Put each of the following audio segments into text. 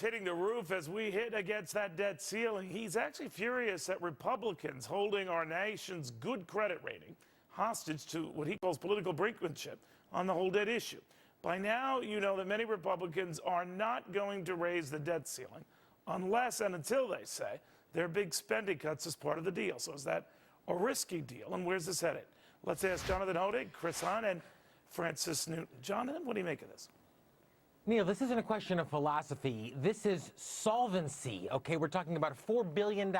Hitting the roof as we hit against that debt ceiling. He's actually furious at Republicans holding our nation's good credit rating hostage to what he calls political brinkmanship on the whole debt issue. By now, you know that many Republicans are not going to raise the debt ceiling unless and until they say there are big spending cuts as part of the deal. So is that a risky deal? And where's this headed? Let's ask Jonathan Hodig, Chris Hahn, and Francis Newton. Jonathan, what do you make of this? Neil, this isn't a question of philosophy. This is solvency, okay? We're talking about $4 billion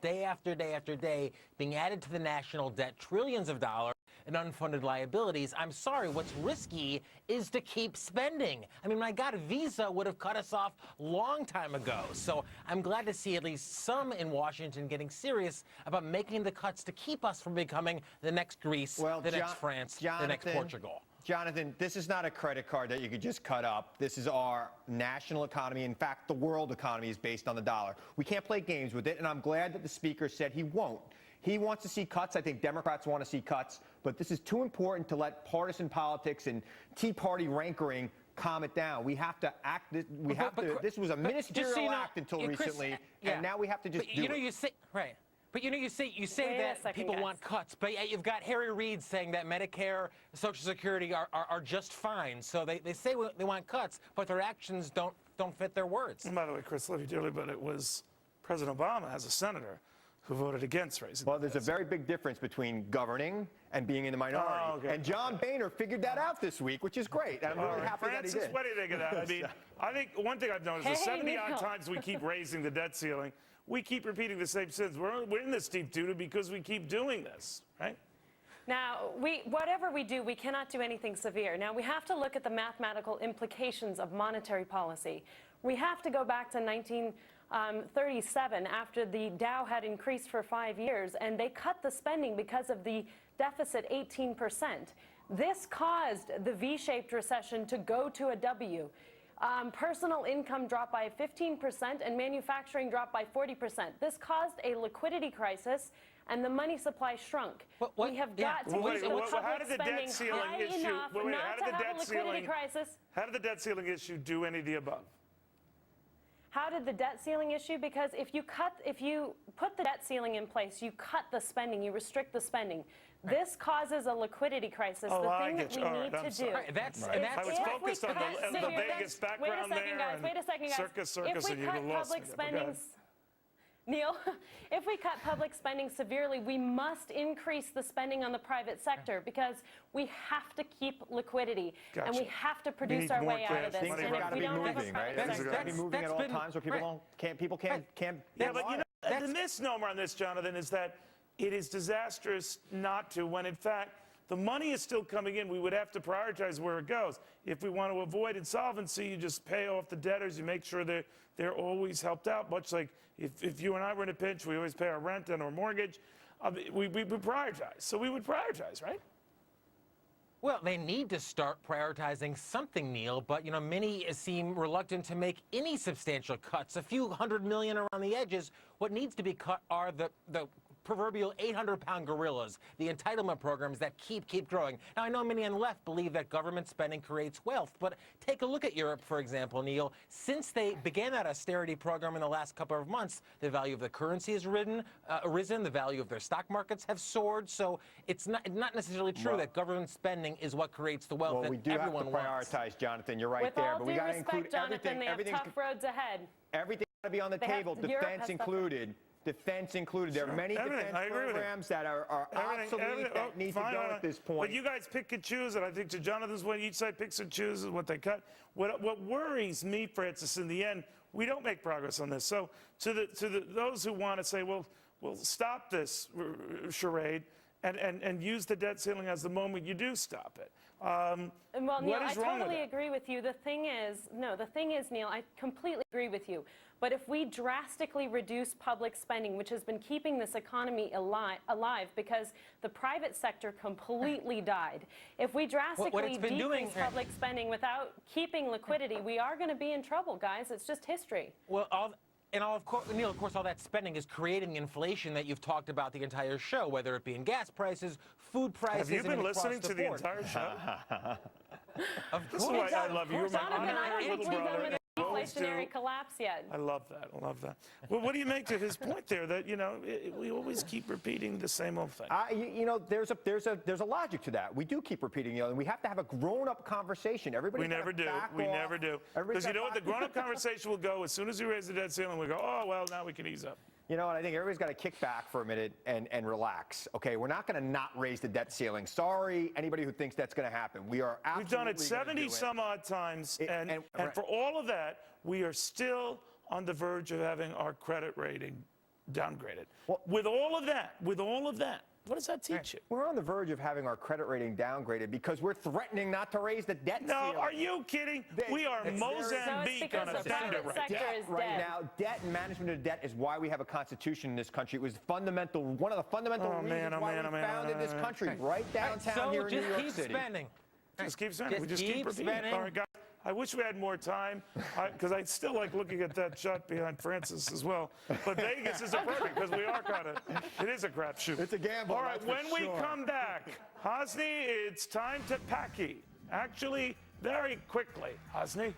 day after day after day being added to the national debt, trillions of dollars in unfunded liabilities. I'm sorry, what's risky is to keep spending. I mean, my God, Visa would have cut us off long time ago. So I'm glad to see at least some in Washington getting serious about making the cuts to keep us from becoming the next Greece, the next France, the next Portugal. Jonathan, this is not a credit card that you could just cut up. This is our national economy. In fact, the world economy is based on the dollar. We can't play games with it, and I'm glad that the speaker said he won't. He wants to see cuts. I think Democrats want to see cuts, but this is too important to let partisan politics and Tea Party rankering calm it down. We have to act. This was a ministerial act until recently, and now we have to just do it. You say, right. But you say that people want cuts, but yet you've got Harry Reid saying that Medicare, Social Security are just fine. So they say they want cuts, but their actions don't fit their words. And by the way, Chris, love you dearly, but it was President Obama as a senator who voted against raising. Well, there's a very big difference between governing and being in the minority. Oh, okay. And John Boehner figured that out this week, which is great. And I'm really happy Francis, that he did. what do you think of that? I mean, I think one thing I've noticed is 70-odd times we keep raising the debt ceiling. We keep repeating the same sins. We're in this deep doo-doo because we keep doing this, right? Now, whatever we do, we cannot do anything severe. Now, we have to look at the mathematical implications of monetary policy. We have to go back to 1937 after the Dow had increased for 5 years, and they cut the spending because of the deficit 18%. This caused the V-shaped recession to go to a W. Personal income dropped by 15% and manufacturing dropped by 40%. This caused a liquidity crisis, and the money supply shrunk. We have got to keep the public spending high enough not to have a liquidity crisis. How did the debt ceiling issue do any of the above? How did the debt ceiling issue? Because if you put the debt ceiling in place, you cut the spending, you restrict the spending. This causes a liquidity crisis. The thing that we need to do. I was focused on the Vegas background there. Wait a second, guys. Circus, if we cut public spending, Neil, if we cut public spending severely, we must increase the spending on the private sector because we have to keep liquidity and we have to produce our way out of this. Things have got to be moving, right? Things have got to be moving at all times where people can't. Yeah, but you know, the misnomer on this, Jonathan, is that it is disastrous not to, when in fact the money is still coming in. We would have to prioritize where it goes. If we want to avoid insolvency, you just pay off the debtors. You make sure they're always helped out, much like if you and I were in a pinch, we always pay our rent and our mortgage. We prioritize. So we would prioritize, right? Well, they need to start prioritizing something, Neil, but, you know, many seem reluctant to make any substantial cuts. A few $100 million around the edges. What needs to be cut are the proverbial 800-pound gorillas, the entitlement programs that keep growing. Now, I know many on the left believe that government spending creates wealth, but take a look at Europe, for example, Neil. Since they began that austerity program in the last couple of months, the value of the currency has risen, the value of their stock markets have soared, so it's not necessarily true that government spending is what creates the wealth that everyone wants. We do have to prioritize, Jonathan. You're right there, but we got to include everything. They have tough roads ahead. Everything's got to be on the table, defense included. Defense included. There are many defense programs that are obsolete that need to go at this point. But you guys pick and choose, and I think to Jonathan's point, each side picks and chooses what they cut. What worries me, Francis, in the end, we don't make progress on this. So to those who want to say, well, stop this charade and use the debt ceiling as the moment you do stop it. Well, Neil, I totally agree with you. The thing is, Neil, I completely agree with you. But if we drastically reduce public spending, which has been keeping this economy alive because the private sector completely died, if we drastically decrease public spending without keeping liquidity, we are going to be in trouble, guys. It's just history. Well, Neil, of course, all that spending is creating inflation that you've talked about the entire show, whether it be in gas prices, food prices. Have you been listening to the entire show? Of course. This is why I love you. You're my honorary little brother. always do. deflationary collapse yet. I love that. I love that. Well, what do you make to his point there that, we always keep repeating the same old thing? There's a logic to that. We do keep repeating, and we have to have a grown-up conversation. Everybody We never do. We never do. Because you know what? The grown-up conversation will go as soon as we raise the debt ceiling, we go, oh, well, now we can ease up. You know what? I think everybody's got to kick back for a minute and relax. Okay, we're not going to not raise the debt ceiling. Sorry, anybody who thinks that's going to happen. We are absolutely. We've done it 70 some odd times, and for all of that, we are still on the verge of having our credit rating downgraded. Well, with all of that, what does that teach you? We're on the verge of having our credit rating downgraded because we're threatening not to raise the debt ceiling. No, are you kidding? We are Mozambique on a fender right now. Sector is Right dead. now, debt and management of debt is why we have a constitution in this country. It was one of the fundamental reasons why we founded this country, right downtown here in New York City. Just keep spending. Just keep spending. We just Just keep keep repeating. spending. All right, guys. I wish we had more time, because I still like looking at that shot behind Francis as well. But Vegas is a perfect, because we are it is a crapshoot. It's a gamble. All right, that's for when we sure. come back, Hosni, it's time to packy. Actually, very quickly. Hosni.